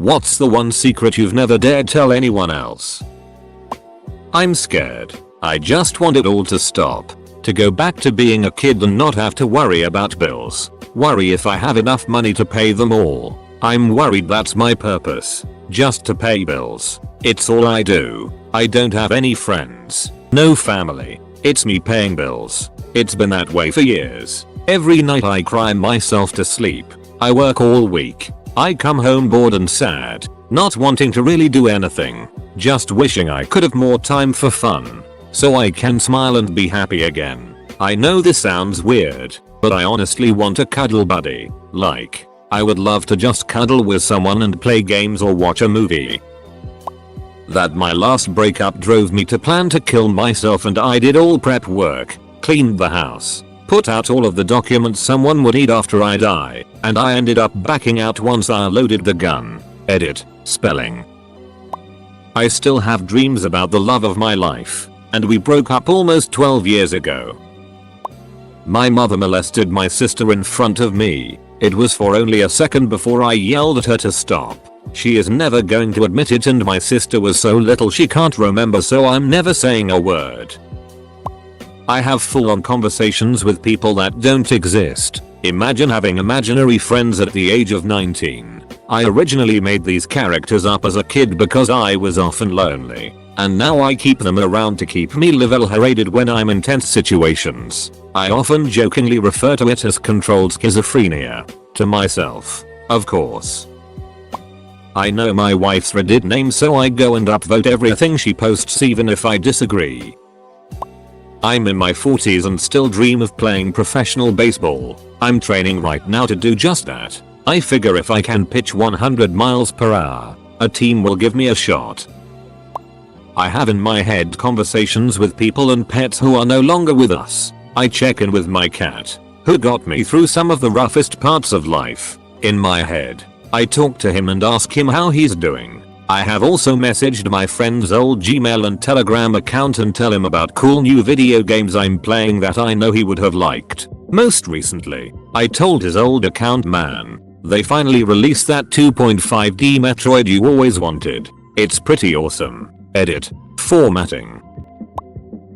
What's the one secret you've never dared tell anyone else? I'm scared. I just want it all to stop. To go back to being a kid and not have to worry about bills. Worry if I have enough money to pay them all. I'm worried that's my purpose. Just to pay bills. It's all I do. I don't have any friends. No family. It's me paying bills. It's been that way for years. Every night I cry myself to sleep. I work all week. I come home bored and sad. Not wanting to really do anything. Just wishing I could have more time for fun. So I can smile and be happy again. I know this sounds weird, but I honestly want a cuddle buddy. Like, I would love to just cuddle with someone and play games or watch a movie. That my last breakup drove me to plan to kill myself, and I did all prep work, cleaned the house, put out all of the documents someone would need after I die, and I ended up backing out once I loaded the gun. Edit. Spelling. I still have dreams about the love of my life, and we broke up almost 12 years ago. My mother molested my sister in front of me. It was for only a second before I yelled at her to stop. She is never going to admit it, and my sister was so little she can't remember, so I'm never saying a word. I have full-on conversations with people that don't exist. Imagine having imaginary friends at the age of 19. I originally made these characters up as a kid because I was often lonely, and now I keep them around to keep me level-headed when I'm in tense situations. I often jokingly refer to it as controlled schizophrenia. To myself, of course. I know my wife's Reddit name, so I go and upvote everything she posts even if I disagree. I'm in my 40s and still dream of playing professional baseball. I'm training right now to do just that. I figure if I can pitch 100 miles per hour, a team will give me a shot. I have in my head conversations with people and pets who are no longer with us. I check in with my cat, who got me through some of the roughest parts of life. In my head, I talk to him and ask him how he's doing. I have also messaged my friend's old Gmail and Telegram account and tell him about cool new video games I'm playing that I know he would have liked. Most recently, I told his old account, man, they finally released that 2.5D Metroid you always wanted. It's pretty awesome. Edit. Formatting.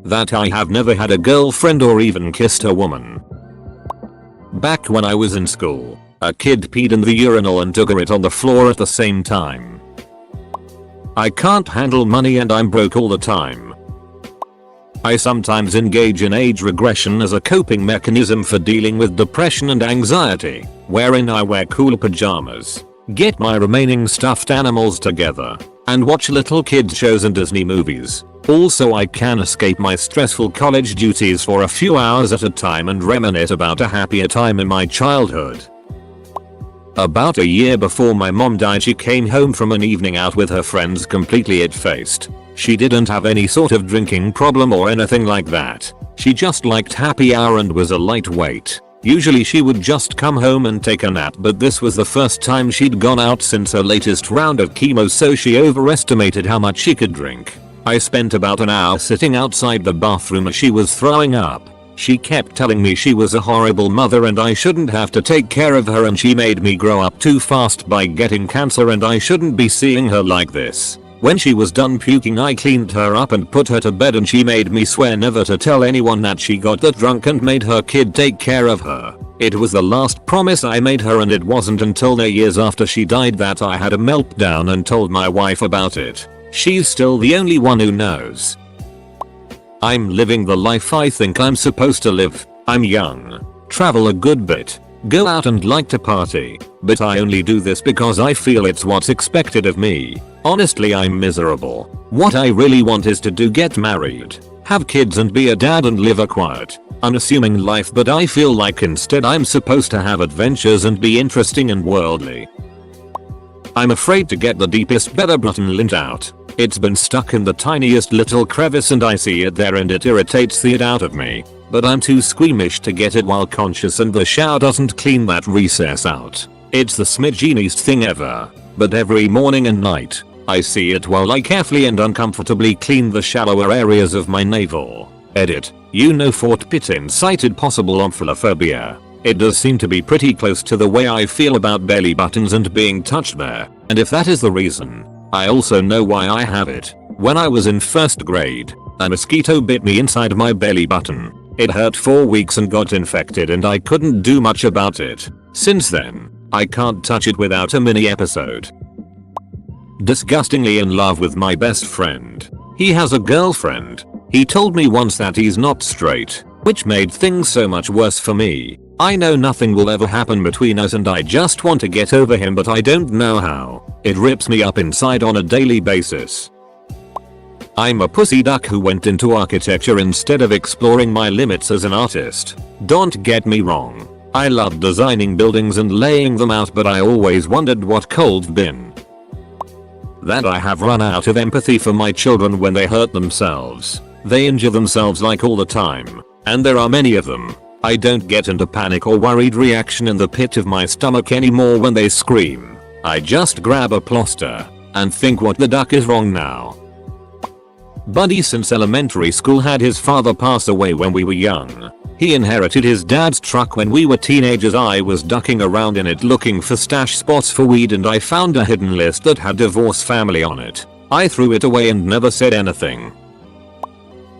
That I have never had a girlfriend or even kissed a woman. Back when I was in school, a kid peed in the urinal and took it on the floor at the same time. I can't handle money and I'm broke all the time. I sometimes engage in age regression as a coping mechanism for dealing with depression and anxiety, wherein I wear cool pajamas, get my remaining stuffed animals together, and watch little kids shows and Disney movies. Also, I can escape my stressful college duties for a few hours at a time and reminisce about a happier time in my childhood. About a year before my mom died, she came home from an evening out with her friends completely it-faced. She didn't have any sort of drinking problem or anything like that. She just liked happy hour and was a lightweight. Usually she would just come home and take a nap, but this was the first time she'd gone out since her latest round of chemo, so she overestimated how much she could drink. I spent about an hour sitting outside the bathroom as she was throwing up. She kept telling me she was a horrible mother and I shouldn't have to take care of her, and she made me grow up too fast by getting cancer and I shouldn't be seeing her like this. When she was done puking, I cleaned her up and put her to bed, and she made me swear never to tell anyone that she got that drunk and made her kid take care of her. It was the last promise I made her, and it wasn't until years after she died that I had a meltdown and told my wife about it. She's still the only one who knows. I'm living the life I think I'm supposed to live. I'm young, travel a good bit, go out and like to party, but I only do this because I feel it's what's expected of me. Honestly, I'm miserable. What I really want is to get married, have kids and be a dad and live a quiet, unassuming life, but I feel like instead I'm supposed to have adventures and be interesting and worldly. I'm afraid to get the deepest better button lint out. It's been stuck in the tiniest little crevice and I see it there and it irritates the it out of me. But I'm too squeamish to get it while conscious, and the shower doesn't clean that recess out. It's the smidgeniest thing ever. But every morning and night, I see it while I carefully and uncomfortably clean the shallower areas of my navel. Edit. You know Fort Pitt incited possible omphalophobia. It does seem to be pretty close to the way I feel about belly buttons and being touched there, and if that is the reason, I also know why I have it. When I was in first grade, a mosquito bit me inside my belly button. It hurt for weeks and got infected and I couldn't do much about it. Since then, I can't touch it without a mini episode. Disgustingly in love with my best friend. He has a girlfriend. He told me once that he's not straight, which made things so much worse for me. I know nothing will ever happen between us and I just want to get over him, but I don't know how. It rips me up inside on a daily basis. I'm a pussy duck who went into architecture instead of exploring my limits as an artist. Don't get me wrong. I love designing buildings and laying them out, but I always wondered what could've been. That I have run out of empathy for my children when they hurt themselves. They injure themselves like all the time, and there are many of them. I don't get into panic or worried reaction in the pit of my stomach anymore when they scream. I just grab a plaster and think, what the duck is wrong now? Buddy since elementary school had his father pass away when we were young. He inherited his dad's truck when we were teenagers. I was ducking around in it looking for stash spots for weed and I found a hidden list that had divorce family on it. I threw it away and never said anything.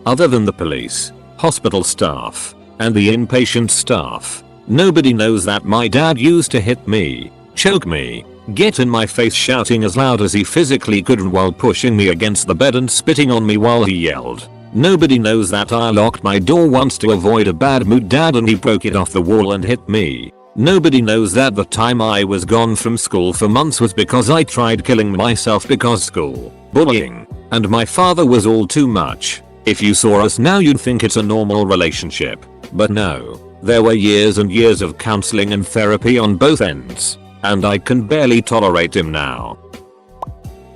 Other than the police, hospital staff, and the inpatient staff, nobody knows that my dad used to hit me, choke me, get in my face shouting as loud as he physically could while pushing me against the bed and spitting on me while he yelled. Nobody knows that I locked my door once to avoid a bad mood dad and he broke it off the wall and hit me. Nobody knows that the time I was gone from school for months was because I tried killing myself because school, bullying, and my father was all too much. If you saw us now you'd think it's a normal relationship. But no, there were years and years of counseling and therapy on both ends, and I can barely tolerate him now.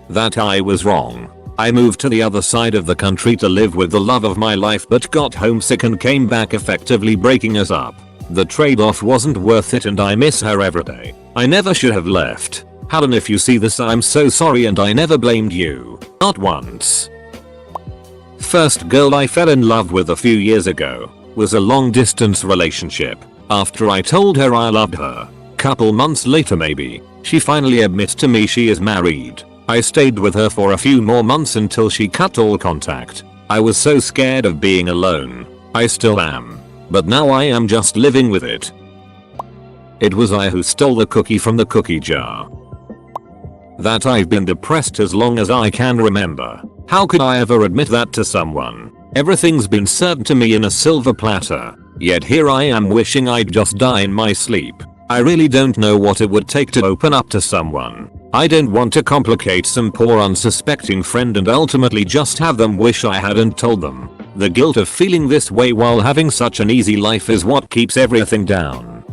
That I was wrong. I moved to the other side of the country to live with the love of my life but got homesick and came back, effectively breaking us up. The trade-off wasn't worth it and I miss her every day. I never should have left. Helen, if you see this, I'm so sorry and I never blamed you. Not once. First girl I fell in love with a few years ago was a long distance relationship. After I told her I loved her, couple months later maybe, she finally admits to me she is married. I stayed with her for a few more months until she cut all contact. I was so scared of being alone. I still am. But now I am just living with it. It was I who stole the cookie from the cookie jar. That I've been depressed as long as I can remember. How could I ever admit that to someone? Everything's been served to me in a silver platter. Yet here I am wishing I'd just die in my sleep. I really don't know what it would take to open up to someone. I don't want to complicate some poor unsuspecting friend and ultimately just have them wish I hadn't told them. The guilt of feeling this way while having such an easy life is what keeps everything down.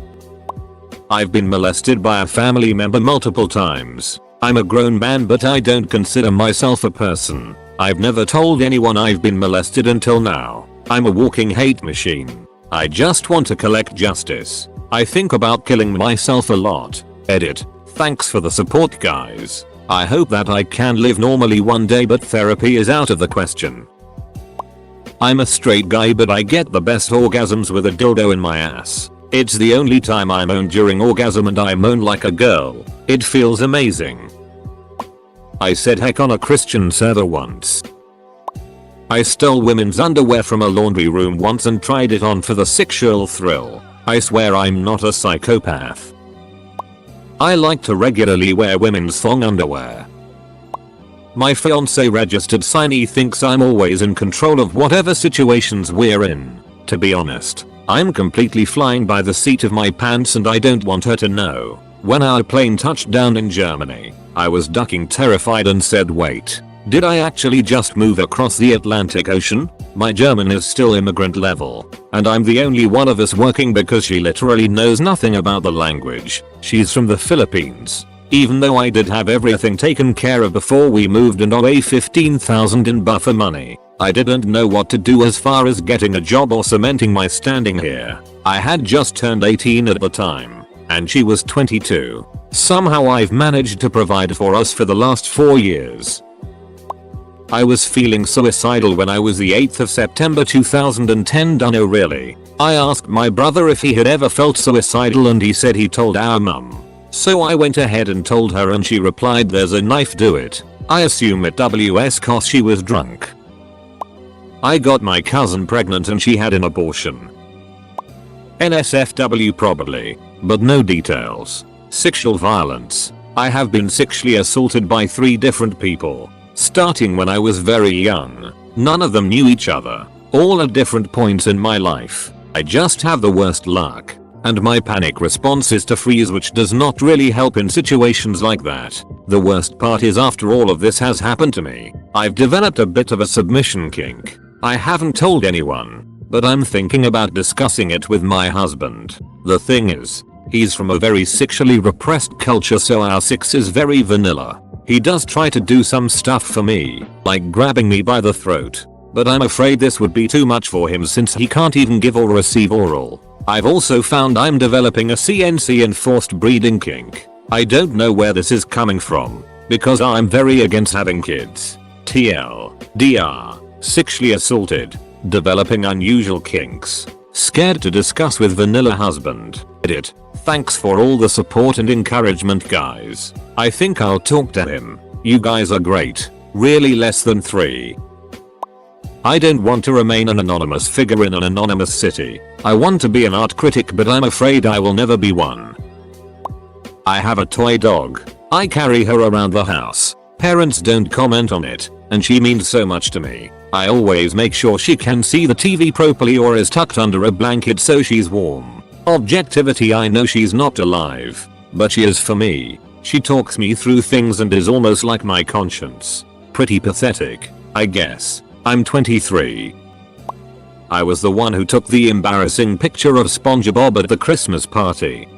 I've been molested by a family member multiple times. I'm a grown man but I don't consider myself a person. I've never told anyone I've been molested until now. I'm a walking hate machine. I just want to collect justice. I think about killing myself a lot. Edit. Thanks for the support guys. I hope that I can live normally one day but therapy is out of the question. I'm a straight guy but I get the best orgasms with a dildo in my ass. It's the only time I moan during orgasm and I moan like a girl. It feels amazing. I said heck on a Christian server once. I stole women's underwear from a laundry room once and tried it on for the sexual thrill. I swear I'm not a psychopath. I like to regularly wear women's thong underwear. My fiance registered signee thinks I'm always in control of whatever situations we're in. To be honest, I'm completely flying by the seat of my pants and I don't want her to know. When our plane touched down in Germany, I was ducking terrified and said, wait, did I actually just move across the Atlantic Ocean? My German is still immigrant level, and I'm the only one of us working because she literally knows nothing about the language. She's from the Philippines. Even though I did have everything taken care of before we moved and on a $15,000 in buffer money, I didn't know what to do as far as getting a job or cementing my standing here. I had just turned 18 at the time, and she was 22. Somehow I've managed to provide for us for the last 4 years. I was feeling suicidal when I was the 8th of September 2010 done. Oh really? I asked my brother if he had ever felt suicidal and he said he told our mum. So I went ahead and told her and she replied, "There's a knife, do it." I assume it was cause she was drunk. I got my cousin pregnant and she had an abortion. NSFW probably, but no details. Sexual violence. I have been sexually assaulted by 3 different people, starting when I was very young. None of them knew each other, all at different points in my life. I just have the worst luck, and my panic response is to freeze, which does not really help in situations like that. The worst part is after all of this has happened to me, I've developed a bit of a submission kink. I haven't told anyone, but I'm thinking about discussing it with my husband. The thing is, he's from a very sexually repressed culture, so our sex is very vanilla. He does try to do some stuff for me, like grabbing me by the throat, but I'm afraid this would be too much for him since he can't even give or receive oral. I've also found I'm developing a CNC enforced breeding kink. I don't know where this is coming from, because I'm very against having kids. TLDR, sexually assaulted, developing unusual kinks, scared to discuss with vanilla husband. Edit. Thanks for all the support and encouragement, guys. I think I'll talk to him. You guys are great. Really less than 3. I don't want to remain an anonymous figure in an anonymous city. I want to be an art critic, but I'm afraid I will never be one. I have a toy dog. I carry her around the house. Parents don't comment on it, and she means so much to me. I always make sure she can see the TV properly or is tucked under a blanket so she's warm. Objectivity, I know she's not alive, but she is for me. She talks me through things and is almost like my conscience. Pretty pathetic, I guess. I'm 23. I was the one who took the embarrassing picture of SpongeBob at the Christmas party.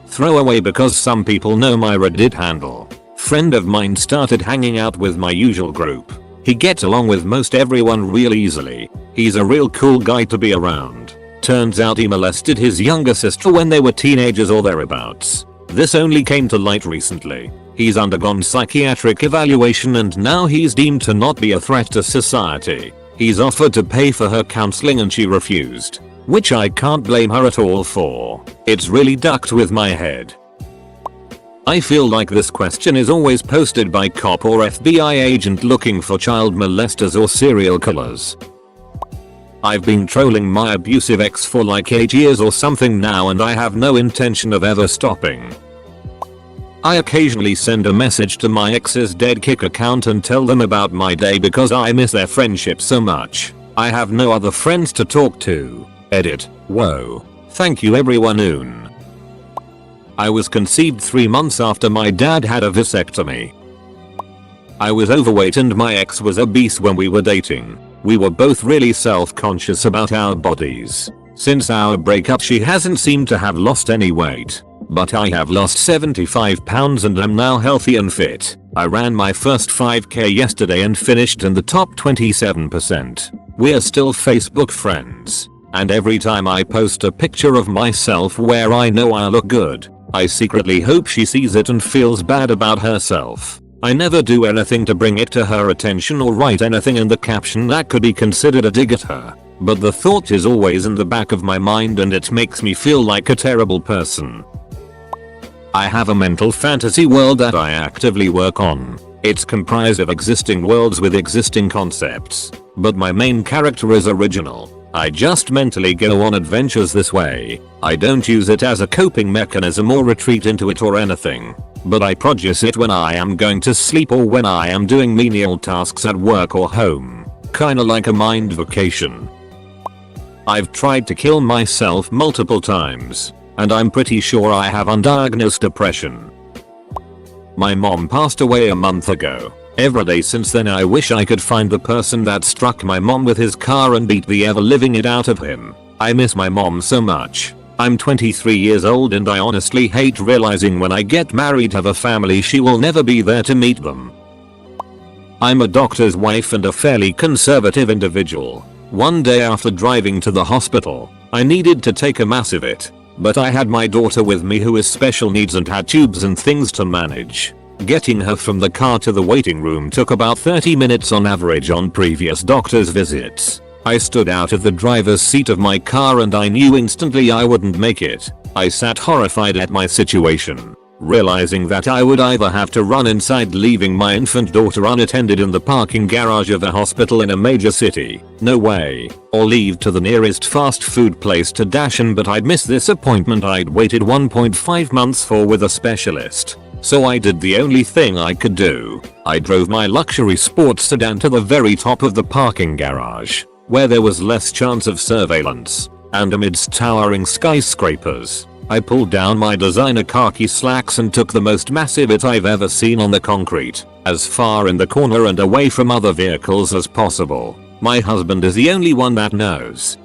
Throwaway because some people know my Reddit handle. Friend of mine started hanging out with my usual group. He gets along with most everyone real easily. He's a real cool guy to be around. Turns out he molested his younger sister when they were teenagers or thereabouts. This only came to light recently. He's undergone psychiatric evaluation and now he's deemed to not be a threat to society. He's offered to pay for her counseling and she refused, which I can't blame her at all for. It's really ducked with my head. I feel like this question is always posted by cop or FBI agent looking for child molesters or serial killers. I've been trolling my abusive ex for like 8 years or something now and I have no intention of ever stopping. I occasionally send a message to my ex's dead kick account and tell them about my day because I miss their friendship so much. I have no other friends to talk to. Edit. Whoa. Thank you everyone. I was conceived 3 months after my dad had a vasectomy. I was overweight and my ex was obese when we were dating. We were both really self-conscious about our bodies. Since our breakup she hasn't seemed to have lost any weight. But I have lost 75 pounds and am now healthy and fit. I ran my first 5k yesterday and finished in the top 27%. We're still Facebook friends. And every time I post a picture of myself where I know I look good, I secretly hope she sees it and feels bad about herself. I never do anything to bring it to her attention or write anything in the caption that could be considered a dig at her. But the thought is always in the back of my mind and it makes me feel like a terrible person. I have a mental fantasy world that I actively work on. It's comprised of existing worlds with existing concepts, but my main character is original. I just mentally go on adventures this way. I don't use it as a coping mechanism or retreat into it or anything, but I produce it when I am going to sleep or when I am doing menial tasks at work or home. Kinda like a mind vacation. I've tried to kill myself multiple times. And I'm pretty sure I have undiagnosed depression. My mom passed away a month ago. Every day since then I wish I could find the person that struck my mom with his car and beat the ever living it out of him. I miss my mom so much. I'm 23 years old and I honestly hate realizing when I get married have a family she will never be there to meet them. I'm a doctor's wife and a fairly conservative individual. One day after driving to the hospital, I needed to take a massive hit. But I had my daughter with me who is special needs and had tubes and things to manage. Getting her from the car to the waiting room took about 30 minutes on average on previous doctor's visits. I stood out of the driver's seat of my car and I knew instantly I wouldn't make it. I sat horrified at my situation, realizing that I would either have to run inside leaving my infant daughter unattended in the parking garage of a hospital in a major city, no way, or leave to the nearest fast food place to dash in, but I'd miss this appointment I'd waited 1.5 months for with a specialist. So I did the only thing I could do. I drove my luxury sports sedan to the very top of the parking garage, where there was less chance of surveillance, and amidst towering skyscrapers, I pulled down my designer khaki slacks and took the most massive hit I've ever seen on the concrete, as far in the corner and away from other vehicles as possible. My husband is the only one that knows.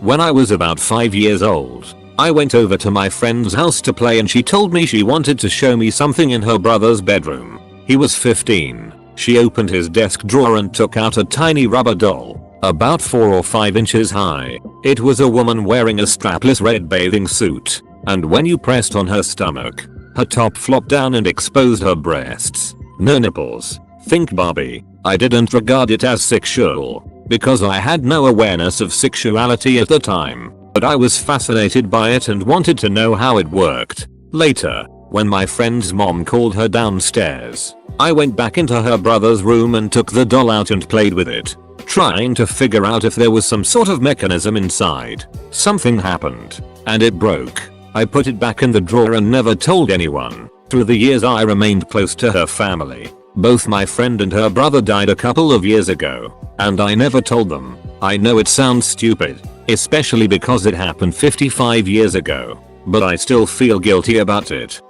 When I was about 5 years old, I went over to my friend's house to play and she told me she wanted to show me something in her brother's bedroom. He was 15. She opened his desk drawer and took out a tiny rubber doll, about 4 or 5 inches high. It was a woman wearing a strapless red bathing suit, and when you pressed on her stomach, her top flopped down and exposed her breasts. No nipples. Think Barbie. I didn't regard it as sexual, because I had no awareness of sexuality at the time, but I was fascinated by it and wanted to know how it worked. Later, when my friend's mom called her downstairs, I went back into her brother's room and took the doll out and played with it, trying to figure out if there was some sort of mechanism inside. Something happened, and it broke. I put it back in the drawer and never told anyone. Through the years I remained close to her family. Both my friend and her brother died a couple of years ago, and I never told them. I know it sounds stupid, especially because it happened 55 years ago, but I still feel guilty about it.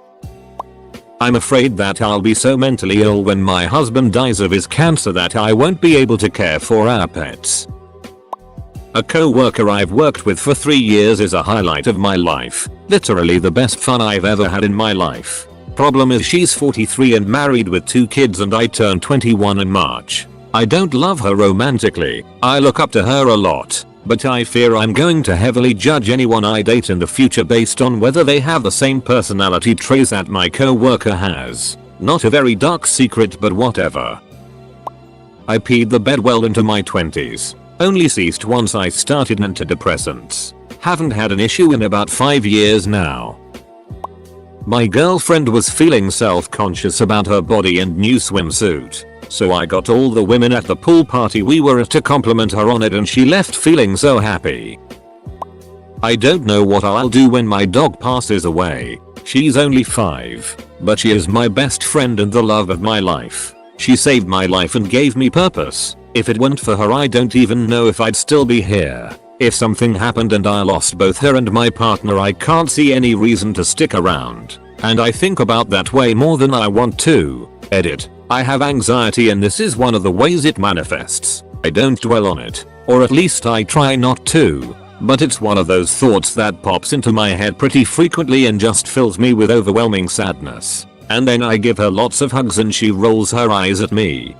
I'm afraid that I'll be so mentally ill when my husband dies of his cancer that I won't be able to care for our pets. A co-worker I've worked with for 3 years is a highlight of my life, literally the best fun I've ever had in my life. Problem is she's 43 and married with 2 kids and I turn 21 in March. I don't love her romantically, I look up to her a lot, but I fear I'm going to heavily judge anyone I date in the future based on whether they have the same personality traits that my co-worker has. Not a very dark secret, but whatever. I peed the bed well into my 20s. Only ceased once I started antidepressants. Haven't had an issue in about 5 years now. My girlfriend was feeling self-conscious about her body and new swimsuit, so I got all the women at the pool party we were at to compliment her on it and she left feeling so happy. I don't know what I'll do when my dog passes away. She's only 5, but she is my best friend and the love of my life. She saved my life and gave me purpose. If it weren't for her I don't even know if I'd still be here. If something happened and I lost both her and my partner I can't see any reason to stick around. And I think about that way more than I want to. Edit. I have anxiety and this is one of the ways it manifests. I don't dwell on it, or at least I try not to. But it's one of those thoughts that pops into my head pretty frequently and just fills me with overwhelming sadness. And then I give her lots of hugs and she rolls her eyes at me.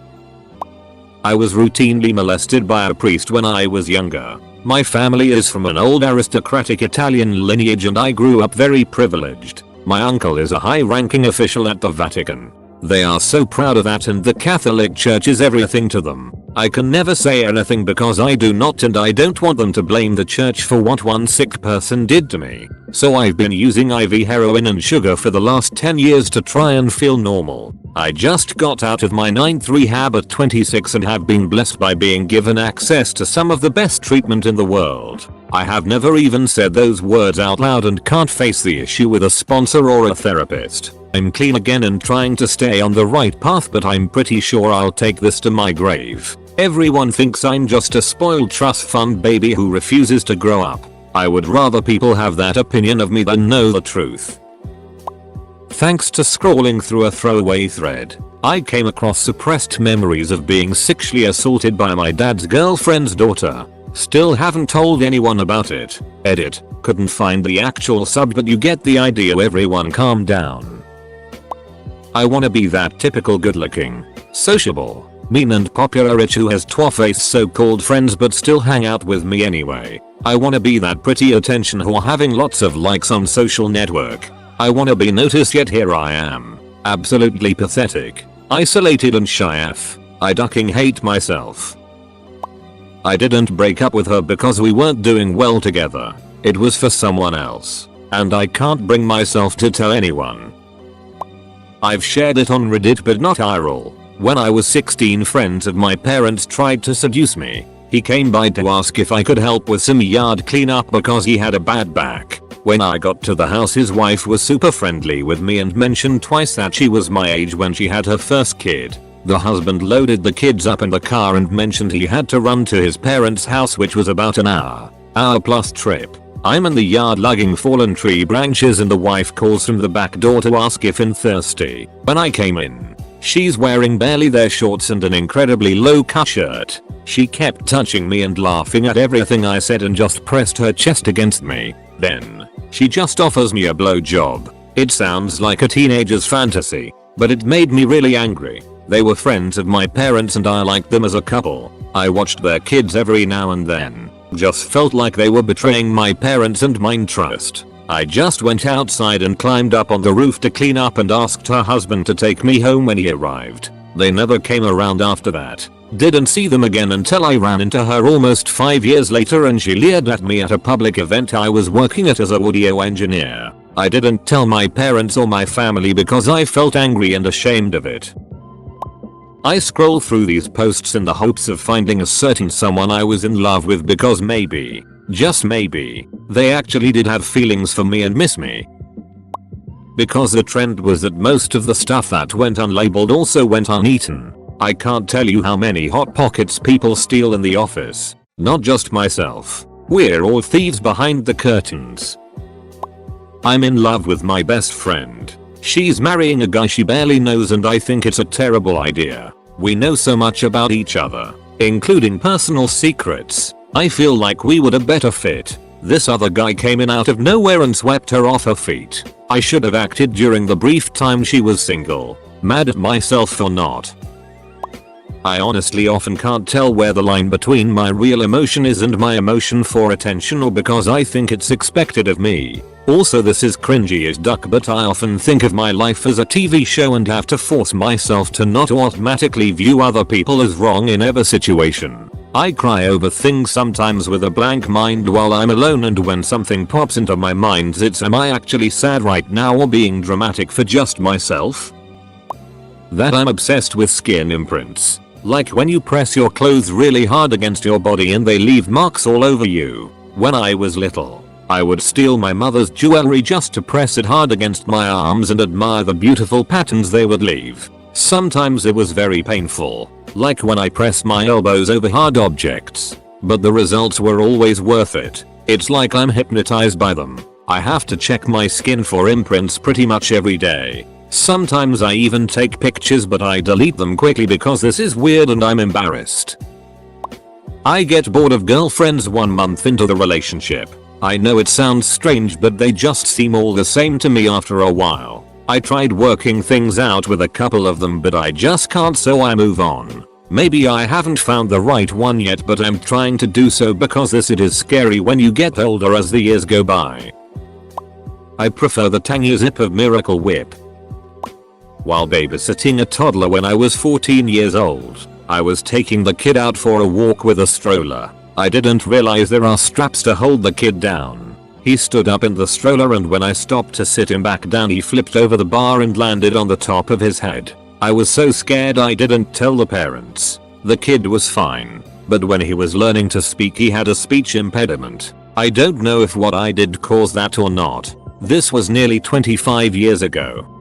I was routinely molested by a priest when I was younger. My family is from an old aristocratic Italian lineage and I grew up very privileged. My uncle is a high-ranking official at the Vatican. They are so proud of that and the Catholic Church is everything to them. I can never say anything because I do not and I don't want them to blame the church for what one sick person did to me. So I've been using IV heroin and sugar for the last 10 years to try and feel normal. I just got out of my 9th rehab at 26 and have been blessed by being given access to some of the best treatment in the world. I have never even said those words out loud and can't face the issue with a sponsor or a therapist. I'm clean again and trying to stay on the right path, but I'm pretty sure I'll take this to my grave. Everyone thinks I'm just a spoiled trust fund baby who refuses to grow up. I would rather people have that opinion of me than know the truth. Thanks to scrolling through a throwaway thread, I came across suppressed memories of being sexually assaulted by my dad's girlfriend's daughter. Still haven't told anyone about it. Edit. Couldn't find the actual sub, but you get the idea. Everyone calm down. I wanna be that typical good-looking, sociable, mean and popular rich who has twa-faced so-called friends but still hang out with me anyway. I wanna be that pretty attention whore having lots of likes on social network. I wanna be noticed, yet here I am. Absolutely pathetic, isolated and shy. I ducking hate myself. I didn't break up with her because we weren't doing well together. It was for someone else. And I can't bring myself to tell anyone. I've shared it on Reddit but not IRL. When I was 16, friends of my parents tried to seduce me. He came by to ask if I could help with some yard cleanup because he had a bad back. When I got to the house, his wife was super friendly with me and mentioned twice that she was my age when she had her first kid. The husband loaded the kids up in the car and mentioned he had to run to his parents' house, which was about an hour plus trip. I'm in the yard lugging fallen tree branches and the wife calls from the back door to ask if I'm thirsty. When I came in, she's wearing barely their shorts and an incredibly low cut shirt. She kept touching me and laughing at everything I said and just pressed her chest against me. Then, she just offers me a blowjob. It sounds like a teenager's fantasy, but it made me really angry. They were friends of my parents and I liked them as a couple. I watched their kids every now and then. Just felt like they were betraying my parents and mine trust. I just went outside and climbed up on the roof to clean up and asked her husband to take me home when he arrived. They never came around after that. Didn't see them again until I ran into her almost 5 years later and she leered at me at a public event I was working at as an audio engineer. I didn't tell my parents or my family because I felt angry and ashamed of it. I scroll through these posts in the hopes of finding a certain someone I was in love with because maybe, just maybe, they actually did have feelings for me and miss me. Because the trend was that most of the stuff that went unlabeled also went uneaten. I can't tell you how many Hot Pockets people steal in the office. Not just myself. We're all thieves behind the curtains. I'm in love with my best friend. She's marrying a guy she barely knows and I think it's a terrible idea. We know so much about each other, including personal secrets. I feel like we would a better fit. This other guy came in out of nowhere and swept her off her feet. I should have acted during the brief time she was single. Mad at myself for not. I honestly often can't tell where the line between my real emotion is and my emotion for attention or because I think it's expected of me. Also, this is cringy as duck, but I often think of my life as a TV show and have to force myself to not automatically view other people as wrong in every situation. I cry over things sometimes with a blank mind while I'm alone, and when something pops into my mind it's, am I actually sad right now or being dramatic for just myself? That I'm obsessed with skin imprints. Like when you press your clothes really hard against your body and they leave marks all over you. When I was little, I would steal my mother's jewelry just to press it hard against my arms and admire the beautiful patterns they would leave. Sometimes it was very painful, like when I pressed my elbows over hard objects, but the results were always worth it. It's like I'm hypnotized by them. I have to check my skin for imprints pretty much every day. Sometimes I even take pictures, but I delete them quickly because this is weird and I'm embarrassed. I get bored of girlfriends 1 month into the relationship. I know it sounds strange, but they just seem all the same to me after a while. I tried working things out with a couple of them, but I just can't, so I move on. Maybe I haven't found the right one yet, but I'm trying to do so because it is scary when you get older as the years go by. I prefer the tangy zip of Miracle Whip. While babysitting a toddler when I was 14 years old, I was taking the kid out for a walk with a stroller. I didn't realize there are straps to hold the kid down. He stood up in the stroller, and when I stopped to sit him back down he flipped over the bar and landed on the top of his head. I was so scared I didn't tell the parents. The kid was fine, but when he was learning to speak he had a speech impediment. I don't know if what I did caused that or not. This was nearly 25 years ago.